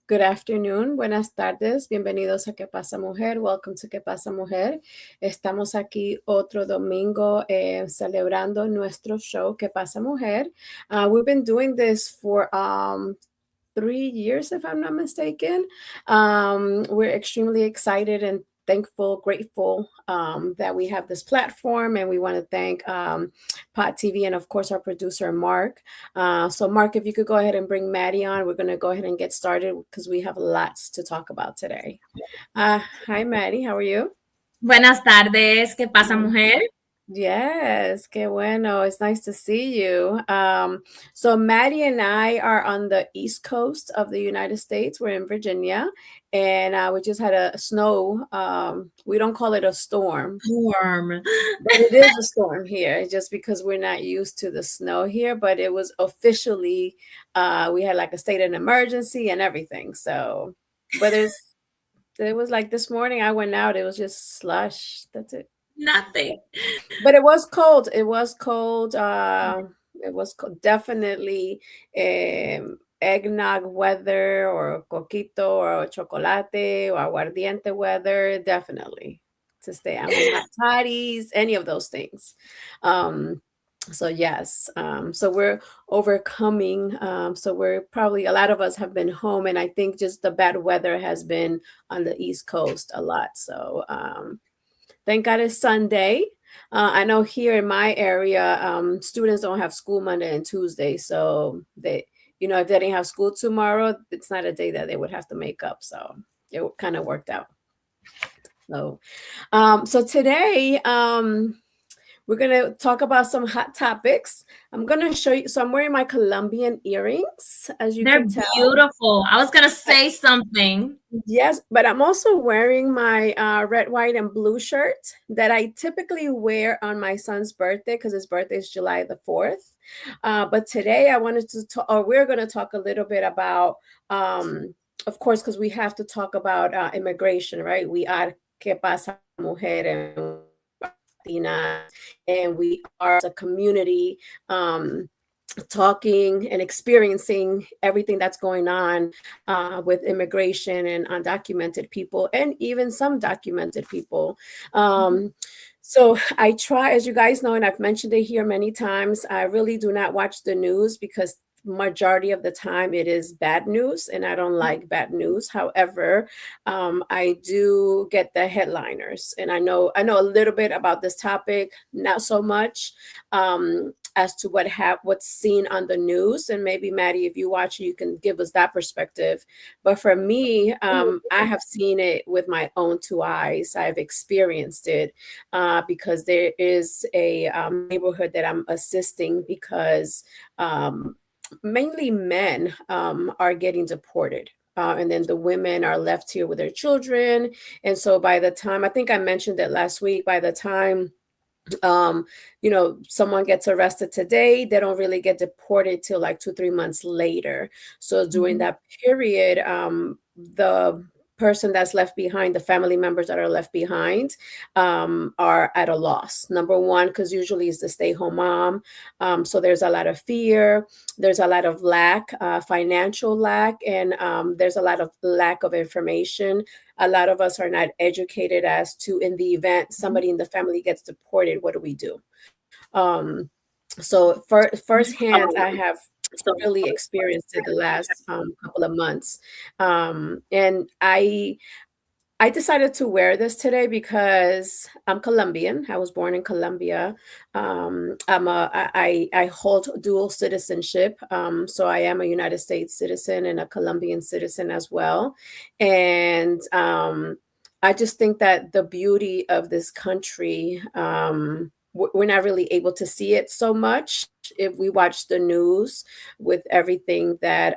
Good afternoon, buenas tardes, bienvenidos a ¿Qué pasa, Mujer? Welcome to ¿Qué pasa, Mujer? Estamos aquí otro domingo celebrando nuestro show ¿Qué pasa, Mujer? We've been doing this for 3 years, if I'm not mistaken. We're extremely excited and thankful, grateful that we have this platform, and we want to thank Pot TV and, of course, our producer Mark. So, Mark, if you could go ahead and bring Maddie on, we're going to go ahead and get started because we have lots to talk about today. Hi, Maddie. How are you? Buenas tardes, ¿qué pasa, mujer? Yes, qué bueno. It's nice to see you. So Maddie and I are on the East Coast of the United States. We're in Virginia, and we just had a snow. We don't call it a storm, Warm. but it is a storm here, just because we're not used to the snow here. But it was officially, we had like a state of emergency and everything. So, but it was like this morning I went out, it was just slush. That's it. Nothing. But it was cold. It was cold. Definitely eggnog weather or coquito or chocolate or aguardiente weather. Definitely to stay at home. Hot toddies, any of those things. Um, so yes, so we're overcoming. So we're probably a lot of us have been home, and I think just the bad weather has been on the East Coast a lot. So thank God it's Sunday. I know here in my area, students don't have school Monday and Tuesday, so if they didn't have school tomorrow, it's not a day that they would have to make up. So it kind of worked out. So today, we're gonna talk about some hot topics. I'm gonna show you. So I'm wearing my Colombian earrings, as you They're can tell. beautiful. I was going to say something. Yes, but I'm also wearing my red, white, and blue shirt that I typically wear on my son's birthday because his birthday is July the 4th. But today I wanted to talk, or we're going to talk a little bit about, of course, because we have to talk about immigration, right? We are ¿Qué pasa, mujer? And Latina, and we are a community. Talking and experiencing everything that's going on with immigration and undocumented people, and even some documented people. So I try, as you guys know, and I've mentioned it here many times, I really do not watch the news because majority of the time it is bad news, and I don't like bad news. However, I do get the headliners, and I know a little bit about this topic, not so much as to what's seen on the news. And maybe Maddie, if you watch it, you can give us that perspective. But for me, I have seen it with my own two eyes. I've experienced it because there is a neighborhood that I'm assisting because mainly men are getting deported. And then the women are left here with their children. And so by the time, I think I mentioned it last week, by the time someone gets arrested today, they don't really get deported till like 2-3 months later. So during Mhm. that period, the person that's left behind, the family members that are left behind, are at a loss. Number one, because usually it's the stay-home mom. So there's a lot of fear, there's a lot of lack, financial lack, and there's a lot of lack of information. A lot of us are not educated as to, in the event somebody in the family gets deported, what do we do? So firsthand, I have really experienced it the last couple of months. And I decided to wear this today because I'm Colombian. I was born in Colombia. I hold dual citizenship, so I am a United States citizen and a Colombian citizen as well. And I just think that the beauty of this country, we're not really able to see it so much if we watch the news with everything that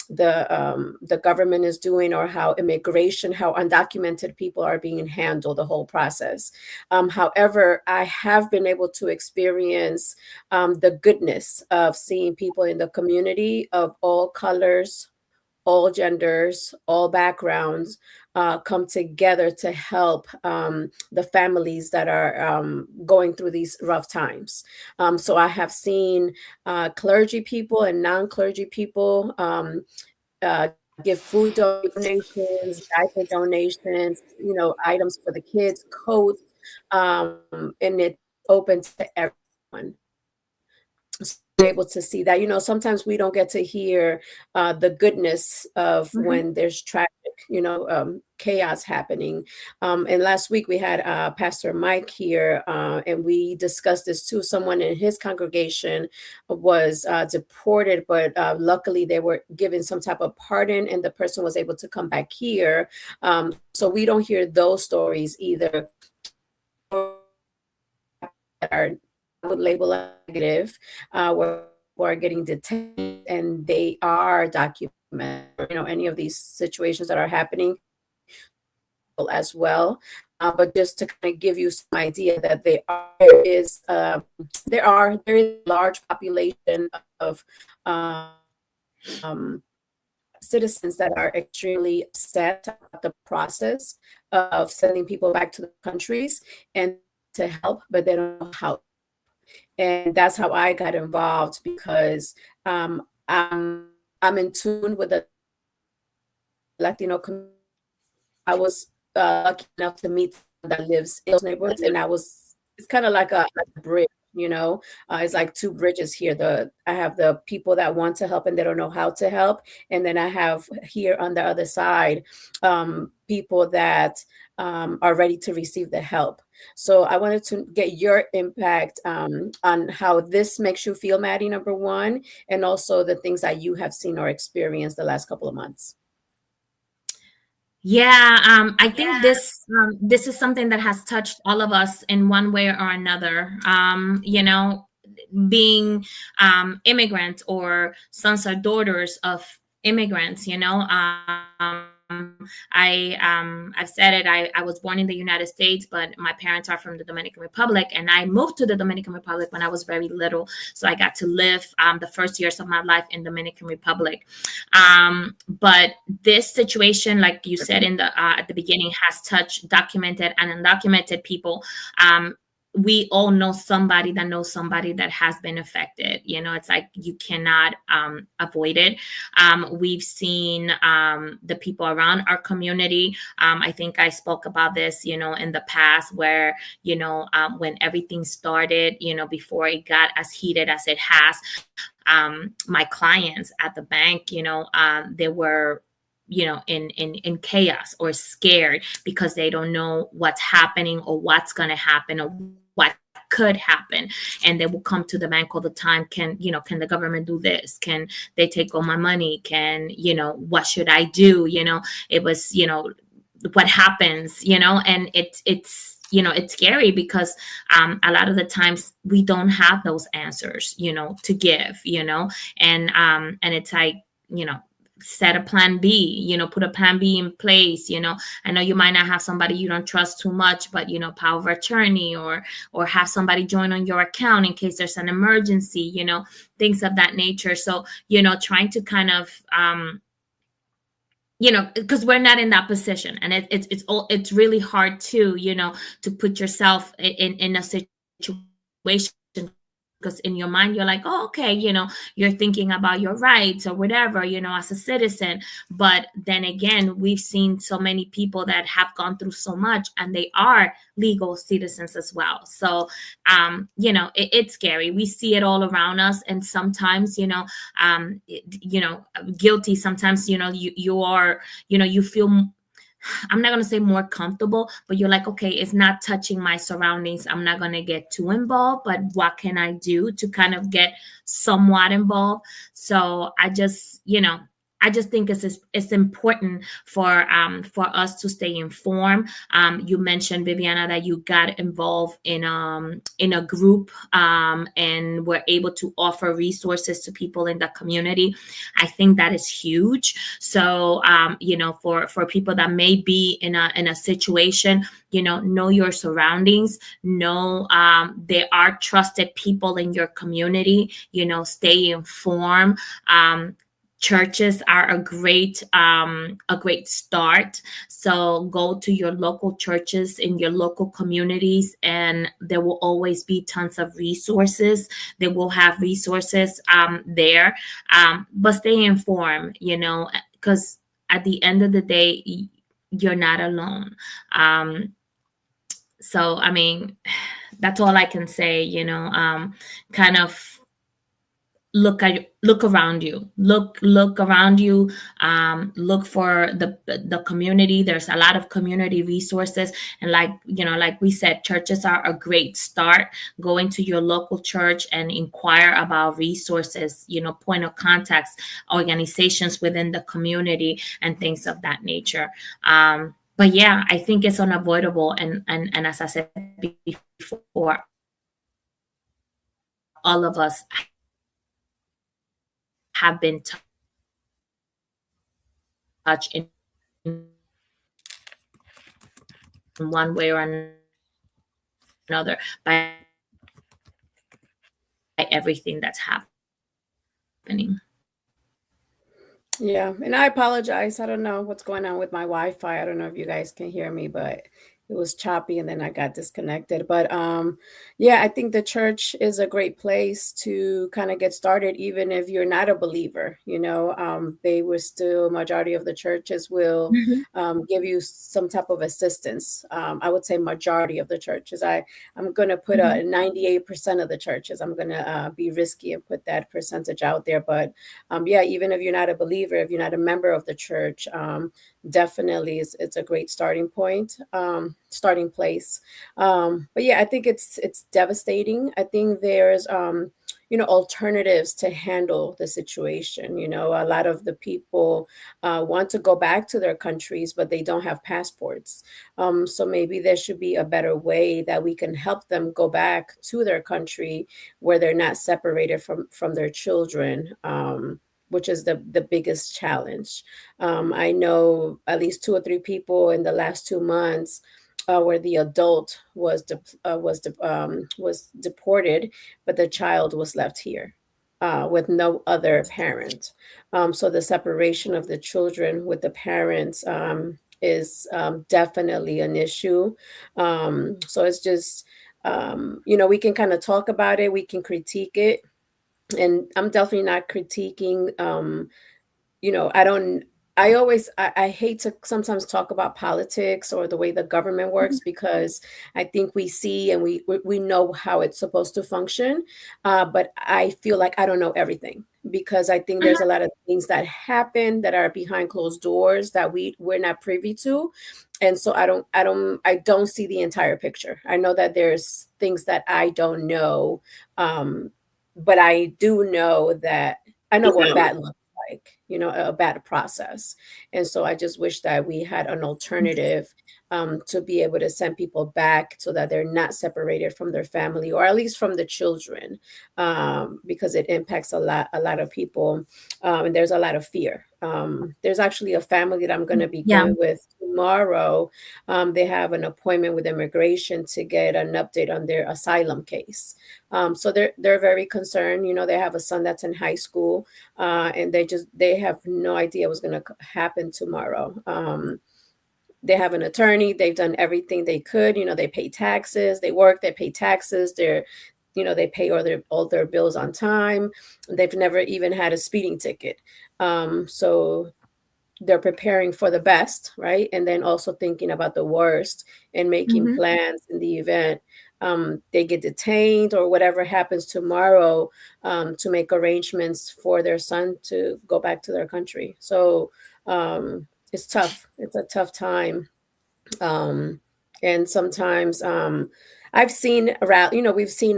the government is doing, or how immigration, how undocumented people are being handled, the whole process. However, I have been able to experience the goodness of seeing people in the community of all colors, all genders, all backgrounds come together to help the families that are going through these rough times. So I have seen clergy people and non clergy people give food donations, diaper donations, items for the kids, coats, and it's open to everyone. So we're able to see that. Sometimes we don't get to hear the goodness of Mhm. when there's tragic, chaos happening. And last week we had Pastor Mike here, and we discussed this too. Someone in his congregation was deported, but luckily they were given some type of pardon, and the person was able to come back here. So we don't hear those stories either that are, I would label as negative, where people are getting detained and they are documented. Any of these situations that are happening as well. But just to kind of give you some idea that there is a large population of citizens that are extremely upset about the process of sending people back to the countries and to help, but they don't know how. And that's how I got involved, because I'm in tune with the Latino community. I was lucky enough to meet someone that lives in those neighborhoods, and it's kind of like a bridge, it's like two bridges here. I have the people that want to help and they don't know how to help, and then I have here on the other side people that are ready to receive the help. So I wanted to get your impact on how this makes you feel, Maddie, number one, and also the things that you have seen or experienced the last couple of months. Yeah, I think this is something that has touched all of us in one way or another. Being immigrants or sons or daughters of immigrants. I've said it. I was born in the United States, but my parents are from the Dominican Republic, and I moved to the Dominican Republic when I was very little. So I got to live the first years of my life in Dominican Republic. But this situation, like you said in the at the beginning, has touched documented and undocumented people. We all know somebody that knows somebody that has been affected. It's like you cannot avoid it. We've seen the people around our community. I think I spoke about this, in the past, where, when everything started, before it got as heated as it has, my clients at the bank, they were in chaos or scared because they don't know what's happening or what's going to happen or what could happen. And they will come to the bank all the time. Can the government do this? Can they take all my money? What should I do? It was, what happens, and it's scary because a lot of the times we don't have those answers, to give, and it's like, set a plan B, put a plan B in place. I know you might not have somebody you don't trust too much, but, power of attorney or have somebody join on your account in case there's an emergency, things of that nature. So, trying to kind of, because we're not in that position, and it's really hard to put yourself in a situation, because in your mind you're like, oh, okay, you're thinking about your rights or whatever, as a citizen. But then again, we've seen so many people that have gone through so much, and they are legal citizens as well. So it's scary. We see it all around us, and sometimes guilty. Sometimes you are, you feel, I'm not going to say more comfortable, but you're like, okay, it's not touching my surroundings. I'm not going to get too involved, but what can I do to kind of get somewhat involved? So I just think it's important for us to stay informed. You mentioned, Viviana, that you got involved in a group, and were able to offer resources to people in the community. I think that is huge. So for people that may be in a situation, know your surroundings. Know there are trusted people in your community. Stay informed. Churches are a great start. So go to your local churches in your local communities, and there will always be tons of resources. They will have resources there, but stay informed, because at the end of the day, you're not alone. Um, so I mean, that's all I can say. Kind of look around you, look around you, look for the community. There's a lot of community resources, and like we said, churches are a great start. Going to your local church and inquire about resources, point of contacts, organizations within the community, and things of that nature. But yeah, I think it's unavoidable, and as I said before, all of us have been touched in one way or another by everything that's happening. Yeah, and I apologize. I don't know what's going on with my Wi-Fi. I don't know if you guys can hear me, but it was choppy and then I got disconnected. But yeah, I think the church is a great place to kind of get started, even if you're not a believer. They will still, majority of the churches will Mhm. give you some type of assistance. I would say majority of the churches. I'm going to put Mhm. 98% of the churches. I'm going to be risky and put that percentage out there, but yeah, even if you're not a believer, if you're not a member of the church, definitely it's a great starting point, starting place. But yeah, I think it's devastating. I think there's alternatives to handle the situation. A lot of the people want to go back to their countries, but they don't have passports. So maybe there should be a better way that we can help them go back to their country where they're not separated from their children. Which is the biggest challenge. I know at least two or three people in the last 2 months where the adult was deported, but the child was left here with no other parent. So the separation of the children with the parents is definitely an issue. So it's just we can kind of talk about it, we can critique it, and I'm definitely not critiquing. I don't. I hate to sometimes talk about politics or the way the government works, because I think we see and we know how it's supposed to function, but I feel like I don't know everything, because I think there's a lot of things that happen that are behind closed doors that we're not privy to, and so I don't see the entire picture. I know that there's things that I don't know, but I do know that I know what bad looks like, a bad process. And so I just wish that we had an alternative to be able to send people back so that they're not separated from their family, or at least from the children, because it impacts a lot of people, and there's a lot of fear. There's actually a family that I'm going to be Yeah. going with tomorrow. They have an appointment with immigration to get an update on their asylum case. So they're very concerned. They have a son that's in high school, and they have no idea what's going to happen tomorrow. They have an attorney. They've done everything they could. They pay taxes. They work. They pay taxes. They pay all their bills on time. They've never even had a speeding ticket. So they're preparing for the best, right? And then also thinking about the worst and making Mhm. plans in the event they get detained or whatever happens tomorrow, to make arrangements for their son to go back to their country. So it's tough. It's a tough time. um, and sometimes we've seen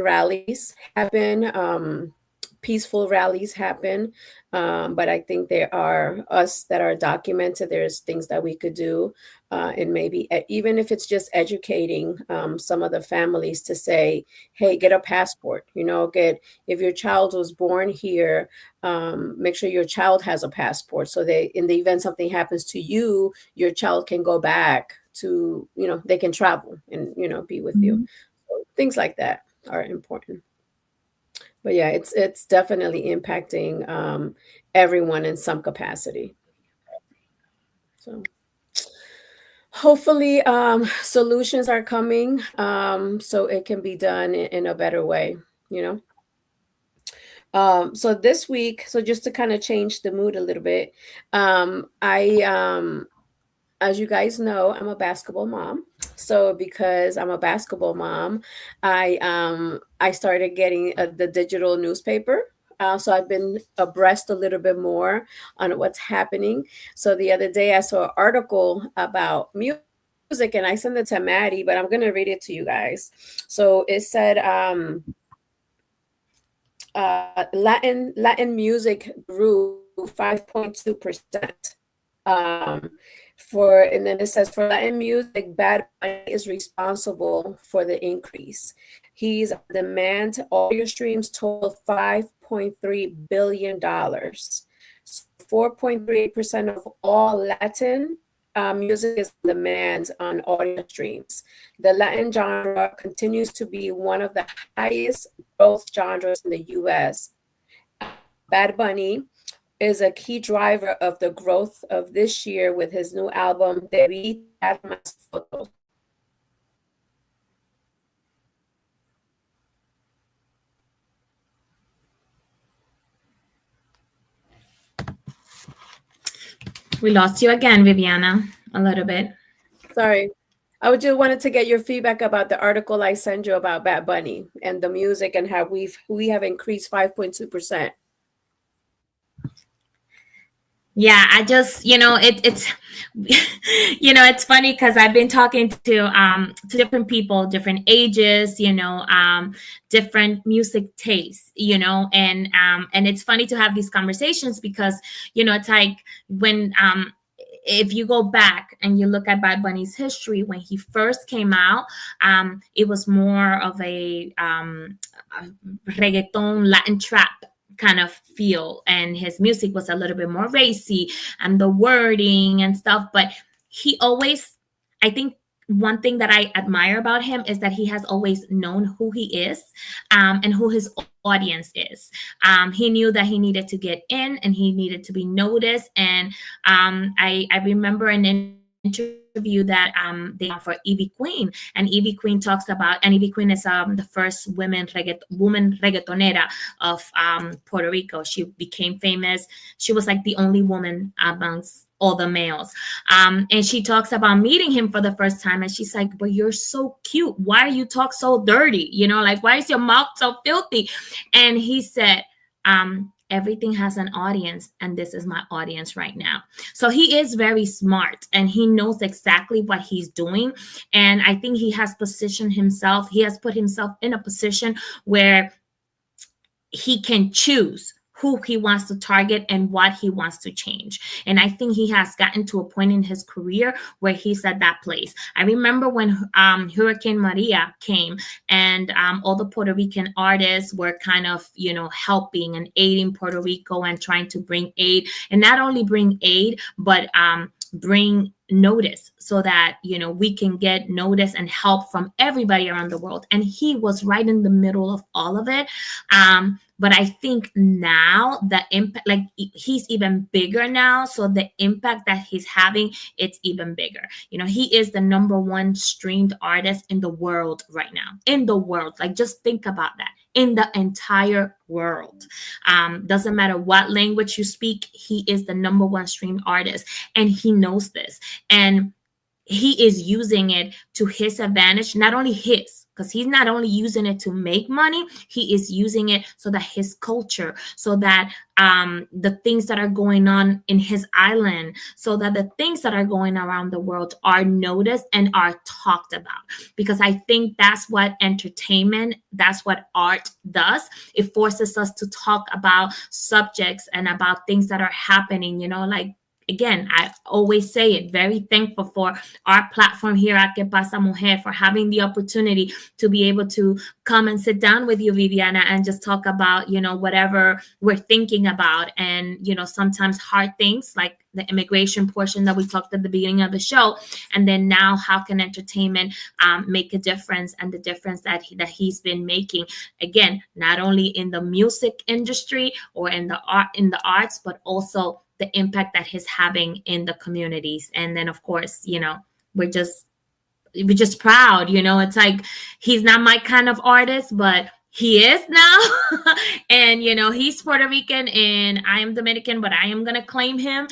rallies happen, peaceful rallies happen, but I think there are us that are documented. There's things that we could do, and maybe even if it's just educating some of the families to say, hey, get a passport. Get, if your child was born here, make sure your child has a passport, so they, in the event something happens to you, your child can go back to, they can travel and, be with you. Mhm. So things like that are important. But yeah, it's definitely impacting everyone in some capacity. So hopefully solutions are coming, so it can be done in a better way, you know. So this week, so just to kind of change the mood a little bit, I as you guys know, I'm a basketball mom. So because I'm a basketball mom, I started getting the digital newspaper. So I've been abreast a little bit more on what's happening. So the other day I saw an article about music and I sent it to Maddie, but I'm gonna read it to you guys. So it said Latin music grew 5.2%. Um, and then it says for Latin music, Bad Bunny is responsible for the increase. He's on demand. Audio streams total $5.3 billion. So 4.3% of all Latin music is on demand on audio streams. The Latin genre continues to be one of the highest growth genres in the US. Bad Bunny is a key driver of the growth of this year with his new album, Debí Dar Más Fotos. We lost you again, Viviana, a little bit. Sorry. I just wanted to get your feedback about the article I sent you about Bad Bunny and the music and how we have increased 5.2%. Yeah, I just, it's it's funny because I've been talking to different people, different ages, different music tastes, and it's funny to have these conversations because it's like when if you go back and you look at Bad Bunny's history, when he first came out, it was more of a reggaeton Latin trap kind of feel, and his music was a little bit more racy and the wording and stuff. But he always, I think, one thing that I admire about him is that he has always known who he is, and who his audience is. He knew that he needed to get in and he needed to be noticed. And I remember an interview that they for Evie Queen, and Evie Queen talks about, and Evie Queen is the first woman reggaetonera of Puerto Rico. She became famous. She was like the only woman amongst all the males. And she talks about meeting him for the first time, and she's like, but you're so cute. Why are you talk so dirty? Like, why is your mouth so filthy? And he said, everything has an audience, and this is my audience right now. So he is very smart and he knows exactly what he's doing. And I think he has positioned himself, he has put himself in a position where he can choose who he wants to target and what he wants to change. And I think he has gotten to a point in his career where he's at that place. I remember when Hurricane Maria came, and all the Puerto Rican artists were kind of, helping and aiding Puerto Rico and trying to bring aid, and not only bring aid, but bring notice so that we can get notice and help from everybody around the world. And he was right in the middle of all of it. But I think now the impact, like he's even bigger now, so the impact that he's having, it's even bigger. He is the #1 streamed artist in the world right now, in the world. Like, just think about that, in the entire world. Doesn't matter what language you speak, he is the #1 streamed artist, and he knows this. And he is using it to his advantage, not only his, because he's not only using it to make money, he is using it so that his culture, so that the things that are going on in his island, so that the things that are going around the world are noticed and are talked about. Because I think that's what entertainment, that's what art does. It forces us to talk about subjects and about things that are happening, like, again, I always say it, very thankful for our platform here at Que Pasa Mujer, for having the opportunity to be able to come and sit down with you, Viviana, and just talk about, whatever we're thinking about. And, sometimes hard things like the immigration portion that we talked at the beginning of the show. And then now, how can entertainment make a difference, and the difference that he's been making, again, not only in the music industry or in the arts, but also the impact that he's having in the communities. And then, of course, we're just proud. It's like, he's not my kind of artist, but he is now. And he's Puerto Rican and I am Dominican, but I am gonna claim him.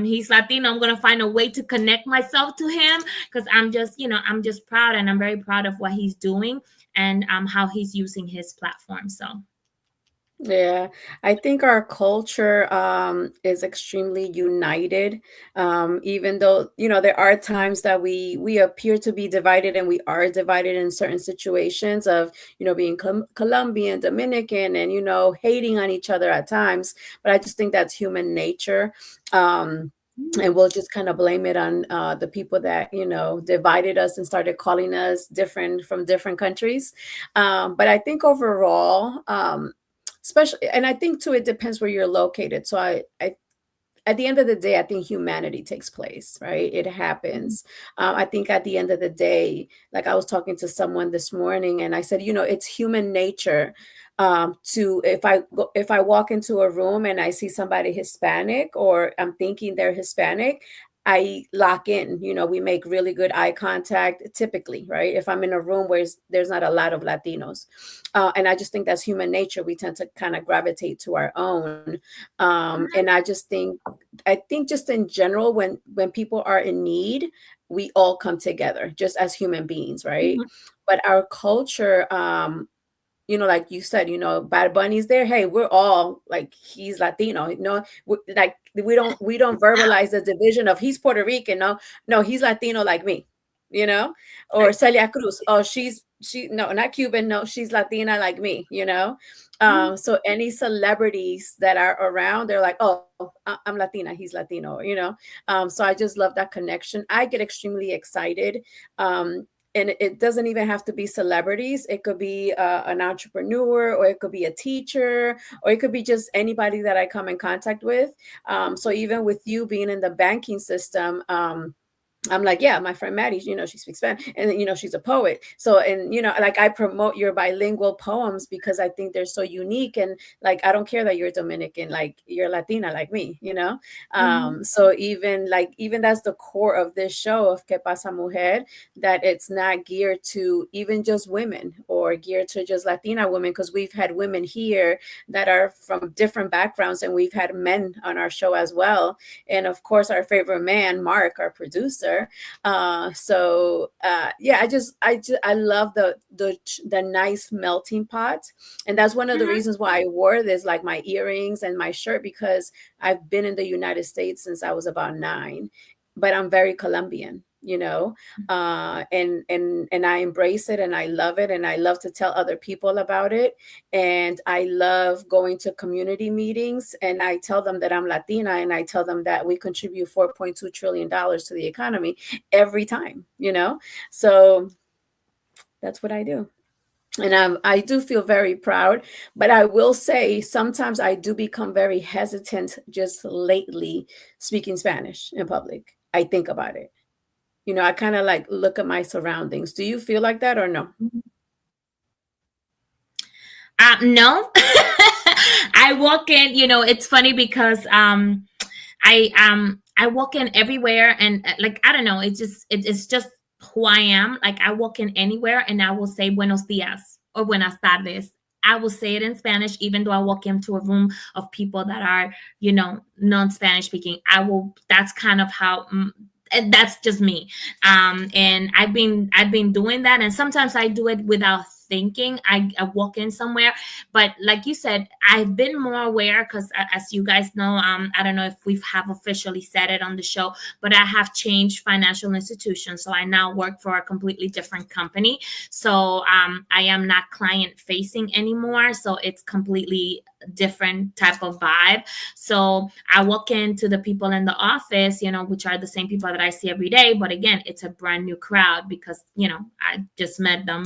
He's Latino. I'm gonna find a way to connect myself to him, because I'm just proud, and I'm very proud of what he's doing, and how he's using his platform. So Yeah, I think our culture is extremely united. Even though, there are times that we appear to be divided, and we are divided in certain situations of, being Colombian, Dominican, and, hating on each other at times. But I just think that's human nature. And we'll just kind of blame it on the people that, divided us and started calling us different from different countries. But I think overall, especially, and I think too, it depends where you're located. So I at the end of the day, I think humanity takes place, right? It happens. I think at the end of the day, like I was talking to someone this morning, and I said, it's human nature, to if I walk into a room and I see somebody Hispanic, or I'm thinking they're Hispanic, I lock in. We make really good eye contact typically, right? If I'm in a room where there's not a lot of Latinos, and I just think that's human nature. We tend to kind of gravitate to our own, and I think just in general, when people are in need, we all come together just as human beings, right? But our culture, like you said, Bad Bunny's there. Hey, we're all like, he's Latino. Like we don't verbalize the division of he's Puerto Rican. No, no, he's Latino like me. Or Celia Cruz. Oh, no, not Cuban. No, she's Latina like me. So any celebrities that are around, they're like, oh, I'm Latina. He's Latino. So I just love that connection. I get extremely excited. And it doesn't even have to be celebrities. It could be an entrepreneur, or it could be a teacher, or it could be just anybody that I come in contact with. So even with you being in the banking system, I'm like, yeah, my friend Maddie, she speaks Spanish, and she's a poet. So, and like, I promote your bilingual poems because I think they're so unique. And like, I don't care that you're Dominican, like you're Latina like me. So even that's the core of this show of Que Pasa Mujer, that it's not geared to even just women or geared to just Latina women, because we've had women here that are from different backgrounds, and we've had men on our show as well. And of course, our favorite man, Mark, our producer. Yeah, I love the nice melting pot. And that's one of the reasons why I wore this, like my earrings and my shirt, because I've been in the United States since I was about 9, but I'm very Colombian. And I embrace it, and I love it, and I love to tell other people about it. And I love going to community meetings, and I tell them that I'm Latina, and I tell them that we contribute $4.2 trillion to the economy every time. So that's what I do. And I do feel very proud, but I will say sometimes I do become very hesitant just lately speaking Spanish in public. I think about it. I kind of like look at my surroundings. Do you feel like that or no? No. I walk in, it's funny because I walk in everywhere, and like, I don't know, it's just who I am. Like, I walk in anywhere and I will say buenos dias or buenas tardes. I will say it in Spanish, even though I walk into a room of people that are, non-Spanish speaking. That's kind of how, and that's just me. And I've been doing that, and sometimes I do it without thinking. I walk in somewhere, but like you said, I've been more aware because, as you guys know, I don't know if we have officially said it on the show, but I have changed financial institutions, so I now work for a completely different company. So I am not client facing anymore, so it's completely different type of vibe. So I walk into the people in the office, which are the same people that I see every day, but again, it's a brand new crowd because I just met them.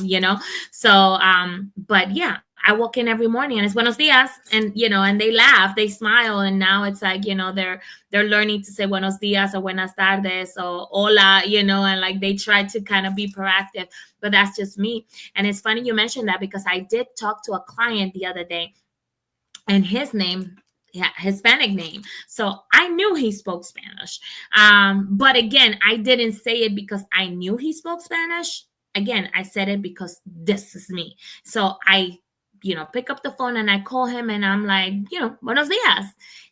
So but yeah, I walk in every morning and it's buenos dias, and and they laugh, they smile, and now it's like they're learning to say buenos dias or buenas tardes or hola, and like they try to kind of be proactive. But that's just me. And it's funny you mentioned that, because I did talk to a client the other day, and his name, Hispanic name. So I knew he spoke Spanish. But again, I didn't say it because I knew he spoke Spanish. Again, I said it because this is me. So I pick up the phone and I call him and I'm like, buenos dias.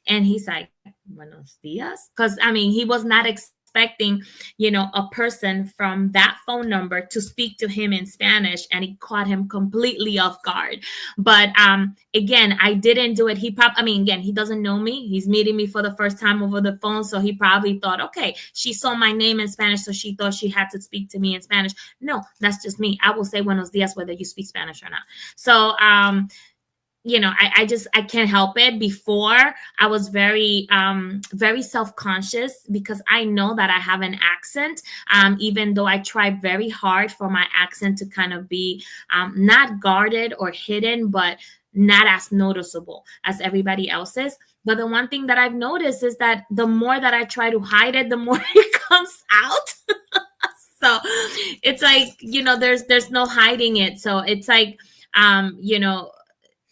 And he's like, buenos dias. Because, I mean, he was not expecting, a person from that phone number to speak to him in Spanish, and it caught him completely off guard. But again, I didn't do it. Again, he doesn't know me. He's meeting me for the first time over the phone. So he probably thought, okay, she saw my name in Spanish, so she thought she had to speak to me in Spanish. No, that's just me. I will say buenos dias whether you speak Spanish or not. So, I can't help it. Before, I was very, very self-conscious because I know that I have an accent, even though I try very hard for my accent to kind of be not guarded or hidden, but not as noticeable as everybody else's. But the one thing that I've noticed is that the more that I try to hide it, the more it comes out. So it's like, there's no hiding it. So it's like,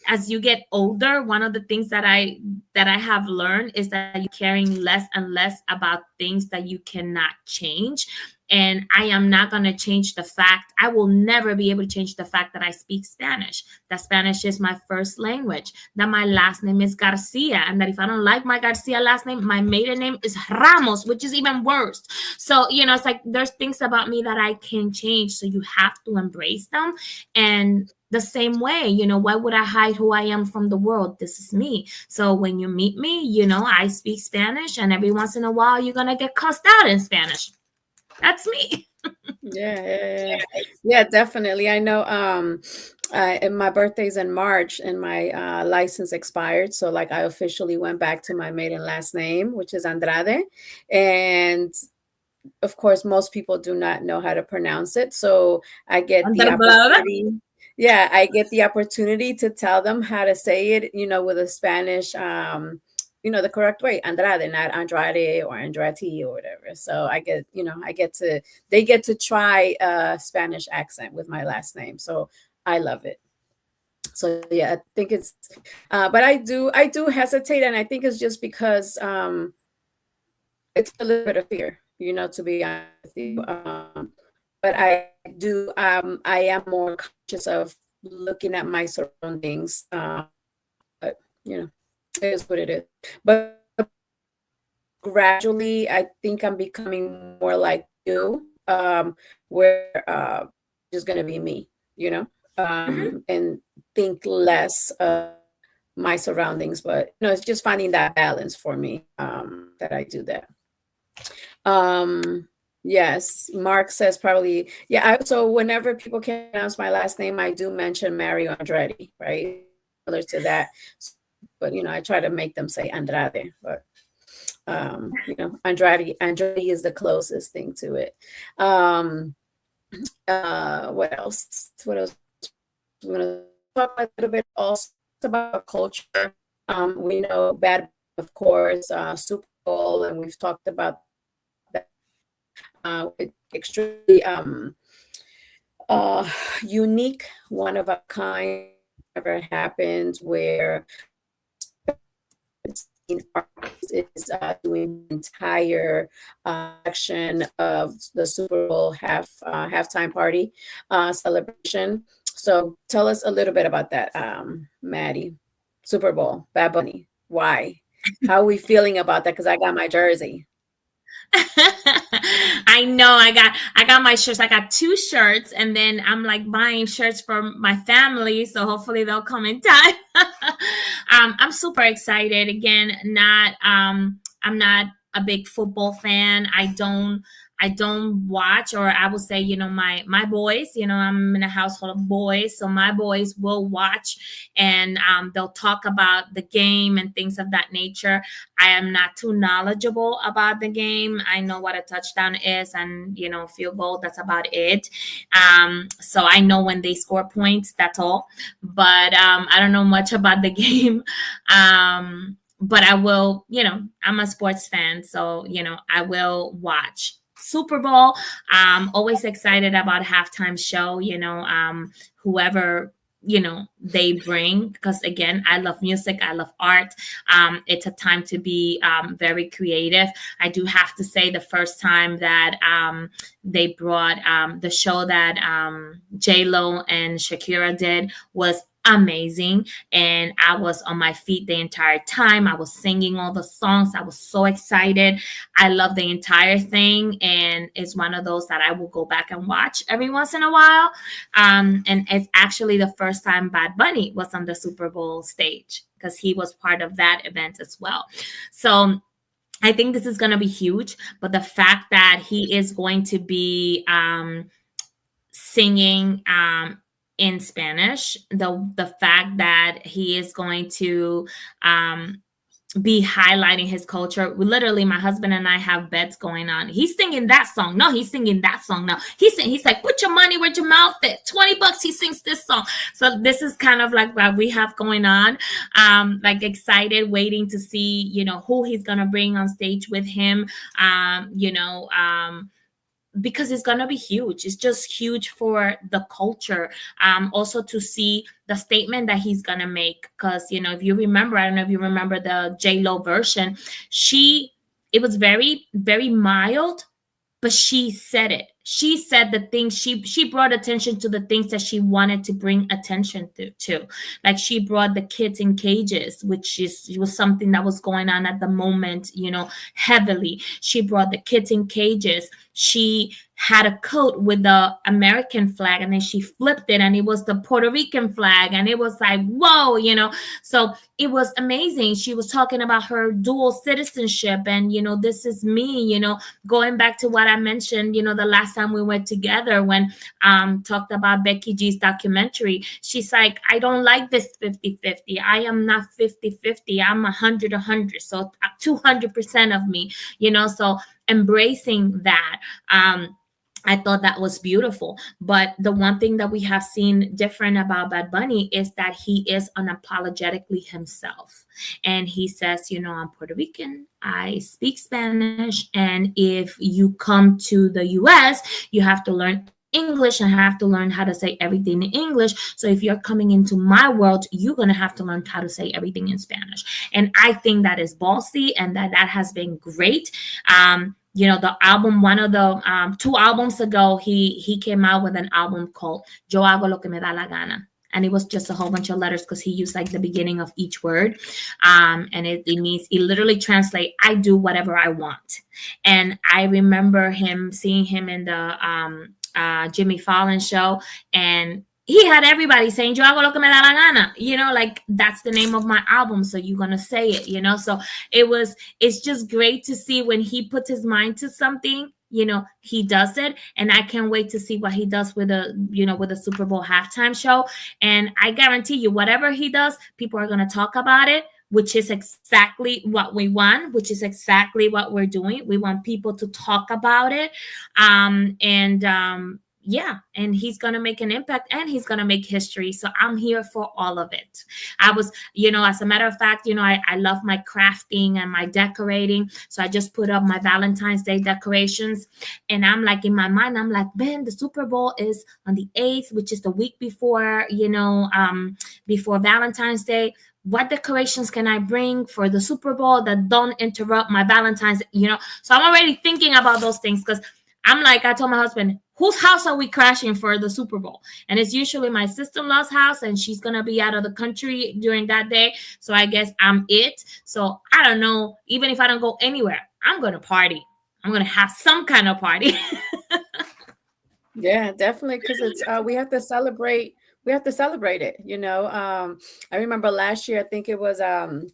as you get older, one of the things that I have learned is that you're caring less and less about things that you cannot change. And I am not going to change the fact, I will never be able to change the fact that I speak Spanish, that Spanish is my first language, that my last name is Garcia, and that if I don't like my Garcia last name, my maiden name is Ramos, which is even worse. So, it's like there's things about me that I can change. So you have to embrace them. And the same way, why would I hide who I am from the world? This is me. So when you meet me, I speak Spanish, and every once in a while, you're going to get cussed out in Spanish. That's me. Yeah, definitely. I know. And my birthday's in March, and my license expired. So, like, I officially went back to my maiden last name, which is Andrade. And of course, most people do not know how to pronounce it. So I get the opportunity. Yeah, I get the opportunity to tell them how to say it, with a Spanish, the correct way, Andrade, not Andrade or Andrade or whatever. So they get to try a Spanish accent with my last name. So I love it. So yeah, I think it's, but I do hesitate, and I think it's just because it's a little bit of fear, to be honest with you. But I am more conscious of looking at my surroundings. But it is what it is. But gradually, I think I'm becoming more like you, where just going to be me, and think less of my surroundings. But it's just finding that balance for me, that I do that. Yes, Mark says probably, yeah. So whenever people can't pronounce my last name, I do mention Mario Andretti, right? Similar to that. But I try to make them say Andrade, but Andrade is the closest thing to it. What else? We're gonna talk a little bit also about culture. We know Bad, of course, Super Bowl, and we've talked about that. Extremely unique, one of a kind, ever happened, where is doing the entire section of the Super Bowl halftime party celebration. So tell us a little bit about that, Maddie. Super Bowl, Bad Bunny. Why? How are we feeling about that? Because I got my jersey. I know I got my shirts. I got 2 shirts, and then I'm like buying shirts for my family, so hopefully they'll come in time. I'm super excited. Again, I'm not a big football fan. I don't watch, or I would say, my boys, I'm in a household of boys. So my boys will watch, and they'll talk about the game and things of that nature. I am not too knowledgeable about the game. I know what a touchdown is, and, field goal, that's about it. So I know when they score points, that's all. But I don't know much about the game. But I will, I'm a sports fan. So, I will watch Super Bowl. Always excited about halftime show, whoever, they bring, because again, I love music, I love art. It's a time to be very creative. I do have to say, the first time that they brought the show that J-Lo and Shakira did was amazing. And I was on my feet the entire time. I was singing all the songs. I was so excited. I love the entire thing. And it's one of those that I will go back and watch every once in a while. And it's actually the first time Bad Bunny was on the Super Bowl stage because he was part of that event as well. So I think this is going to be huge. But the fact that he is going to be singing in Spanish, the fact that he is going to be highlighting his culture. Literally, my husband and I have bets going on. He's singing that song. No, he's singing that song. No, he's like, put your money where your mouth is. $20. He sings this song. So this is kind of like what we have going on. Like excited, waiting to see, who he's gonna bring on stage with him. Because it's gonna be huge. It's just huge for the culture. Also to see the statement that he's gonna make, because if you remember, I don't know if you remember the J Lo version. It was very, very mild, but she said it. She said the things, she brought attention to the things that she wanted to bring attention to. Like she brought the kids in cages, which was something that was going on at the moment, heavily. She brought the kids in cages. She had a coat with the American flag, and then she flipped it and it was the Puerto Rican flag, and it was like, whoa, so it was amazing. She was talking about her dual citizenship, and this is me, going back to what I mentioned, the last time we went together when talked about Becky G's documentary. She's like, I don't like this 50-50. I am not 50-50. I'm 100-100. So 200% of me, so embracing that. I thought that was beautiful. But the one thing that we have seen different about Bad Bunny is that he is unapologetically himself. And he says, I'm Puerto Rican, I speak Spanish, and if you come to the US, you have to learn English and have to learn how to say everything in English. So if you're coming into my world, you're going to have to learn how to say everything in Spanish. And I think that is ballsy, and that has been great. The album, one of the 2 albums ago, he came out with an album called Yo hago lo que me da la gana. And it was just a whole bunch of letters because he used like the beginning of each word. And it means, it literally translates, I do whatever I want. And I remember seeing him in the Jimmy Fallon show, and he had everybody saying, Yo hago lo que me da la gana, like that's the name of my album, so you're gonna say it, so it's just great to see when he puts his mind to something, he does it. And I can't wait to see what he does with the Super Bowl halftime show. And I guarantee you, whatever he does, people are gonna talk about it, which is exactly what we want, which is exactly what we're doing. We want people to talk about it. Yeah, and he's going to make an impact, and he's going to make history. So I'm here for all of it. I was, as a matter of fact, I love my crafting and my decorating. So I just put up my Valentine's Day decorations, and I'm like, in my mind, I'm like, man, the Super Bowl is on the 8th, which is the week before, before Valentine's Day. What decorations can I bring for the Super Bowl that don't interrupt my Valentine's, So I'm already thinking about those things, because I'm like, I told my husband, whose house are we crashing for the Super Bowl? And it's usually my sister-in-law's house, and she's going to be out of the country during that day. So I guess I'm it. So I don't know. Even if I don't go anywhere, I'm going to party. I'm going to have some kind of party. Yeah, definitely. Because it's, we have to celebrate. We have to celebrate it. I remember last year, I think it was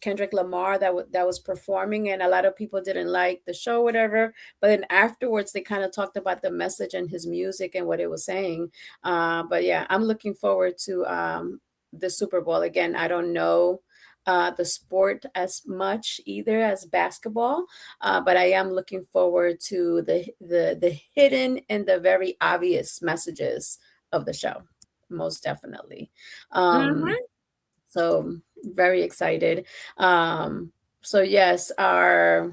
Kendrick Lamar that was performing, and a lot of people didn't like the show, whatever. But then afterwards, they kind of talked about the message and his music and what it was saying. But yeah, I'm looking forward to the Super Bowl. Again, I don't know the sport as much either as basketball, but I am looking forward to the hidden and the very obvious messages of the show. Most definitely. Mm-hmm. So very excited. So yes, our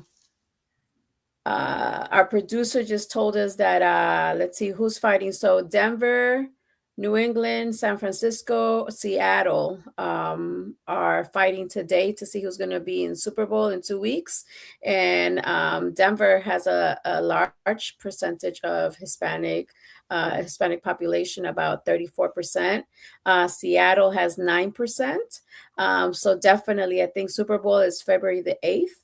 producer just told us that let's see who's fighting. So Denver, New England, San Francisco, Seattle are fighting today to see who's going to be in Super Bowl in 2 weeks. And Denver has a large percentage of Hispanic Hispanic population, about 34%. Seattle has 9%. So definitely, I think Super Bowl is February the 8th.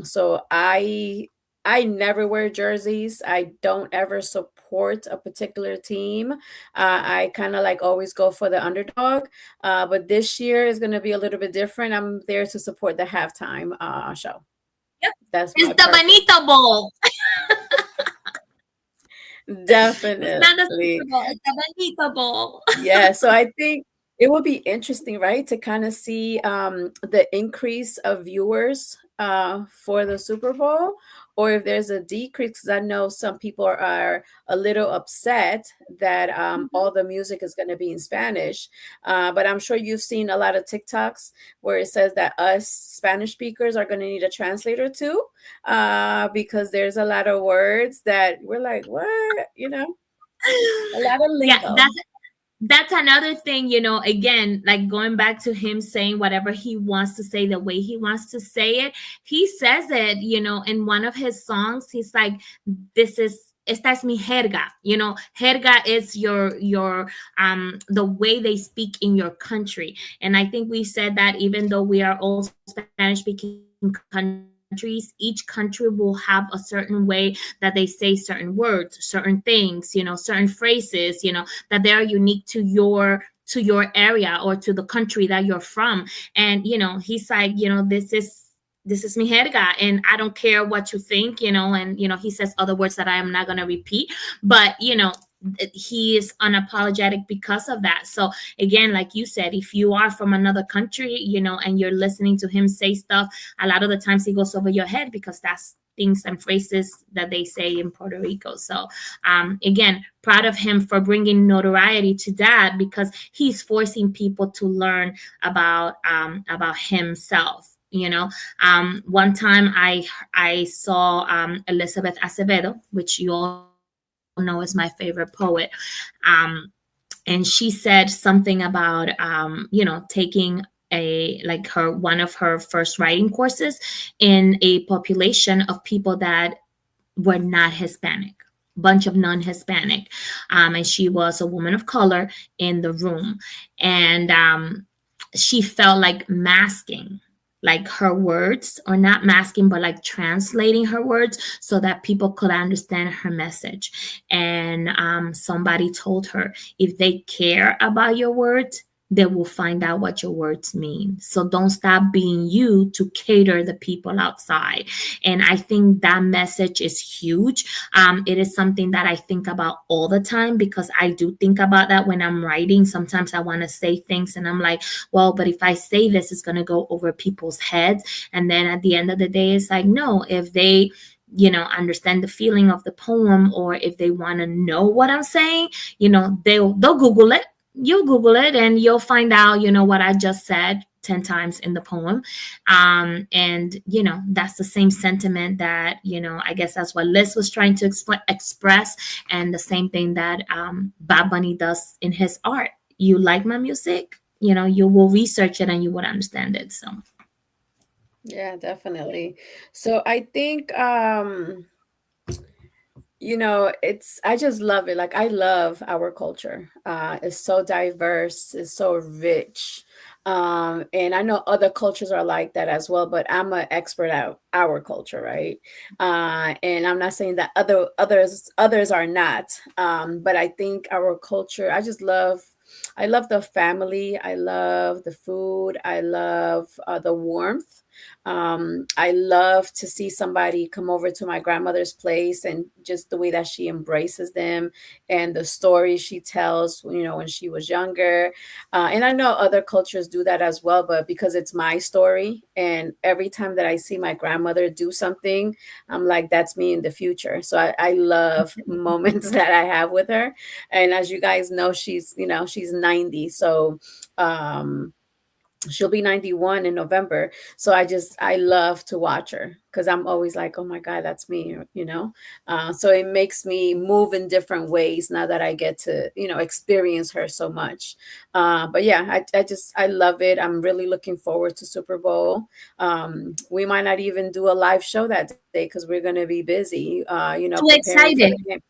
So I never wear jerseys. I don't ever support a particular team. I kind of like always go for the underdog. But this year is going to be a little bit different. I'm there to support the halftime show. Yep. That's It's my the purpose. Bonito Bowl. It's not the Definitely. Super Bowl. It's the Bonito Bowl. Yeah, so I think it will be interesting, right, to kind of see the increase of viewers for the Super Bowl, or if there's a decrease. Because I know some people are a little upset that Mhm. all the music is going to be in Spanish. But I'm sure you've seen a lot of TikToks where it says that us Spanish speakers are going to need a translator too, because there's a lot of words that we're like, what, a lot of Yeah, lingo. that's another thing, again, like going back to him saying whatever he wants to say the way he wants to say it. He says it, in one of his songs. He's like, this is esta es mi jerga. Jerga is your the way they speak in your country. And I think we said that even though we are all Spanish speaking countries, each country will have a certain way that they say certain words, certain things, certain phrases, that they are unique to your area or to the country that you're from. And he's like, this is mi jerga, and I don't care what you think, and he says other words that I am not going to repeat, but he is unapologetic because of that. So again, like you said, if you are from another country, and you're listening to him say stuff, a lot of the times he goes over your head because that's things and phrases that they say in Puerto Rico. So again, proud of him for bringing notoriety to that, because he's forcing people to learn about himself. One time I saw Elizabeth Acevedo, which you all know is my favorite poet. And she said something about taking one of her first writing courses in a population of people that were not Hispanic, bunch of non-Hispanic. And she was a woman of color in the room. And she felt like masking like her words, or not masking, but like translating her words so that people could understand her message. And somebody told her, if they care about your words, they will find out what your words mean. So don't stop being you to cater the people outside. And I think that message is huge. It is something that I think about all the time, because I do think about that when I'm writing. Sometimes I want to say things and I'm like, well, but if I say this, it's going to go over people's heads. And then at the end of the day, it's like, no, if they understand the feeling of the poem, or if they want to know what I'm saying, they'll Google it. You'll Google it and you'll find out, what I just said 10 times in the poem. And, that's the same sentiment that, I guess that's what Liz was trying to express. And the same thing that Bad Bunny does in his art. You like my music, you will research it and you would understand it. So. Yeah, definitely. So I think I just love it. Like, I love our culture. It's so diverse, it's so rich. And I know other cultures are like that as well, but I'm an expert at our culture, right? And I'm not saying that others are not. But I think our culture, I love the family, I love the food, I love the warmth. I love to see somebody come over to my grandmother's place, and just the way that she embraces them, and the stories she tells, when she was younger. And I know other cultures do that as well, but because it's my story, and every time that I see my grandmother do something, I'm like, that's me in the future. So I love moments that I have with her. And as you guys know, she's 90. So, she'll be 91 in November. So I love to watch her, because I'm always like, oh my God, that's me. So it makes me move in different ways now that I get to, experience her so much. But yeah, I love it. I'm really looking forward to Super Bowl. We might not even do a live show that day because we're going to be busy, Too preparing for excited. the game.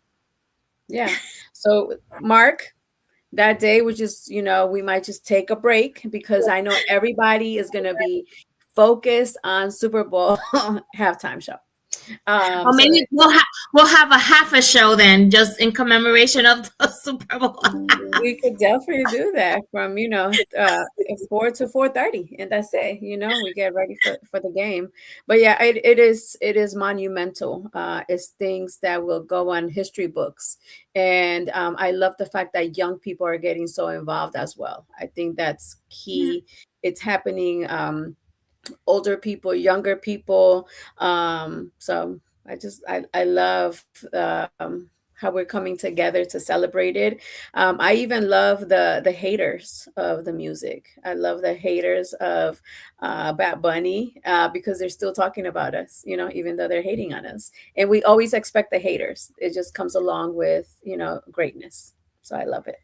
Yeah. So, Mark, that day we just, we might just take a break because I know everybody is going to be focused on Super Bowl halftime show. Or So maybe we'll have a half a show then, just in commemoration of the Super Bowl. we could definitely do that from, 4 to 4:30, and that's it. We get ready for the game. But yeah, it is monumental. It's things that will go on history books, and I love the fact that young people are getting so involved as well. I think that's key. It's happening. Older people, younger people. So I love how we're coming together to celebrate it. I even love the haters of the music. I love the haters of Bad Bunny because they're still talking about us, even though they're hating on us. And we always expect the haters. It just comes along with, greatness. So I love it.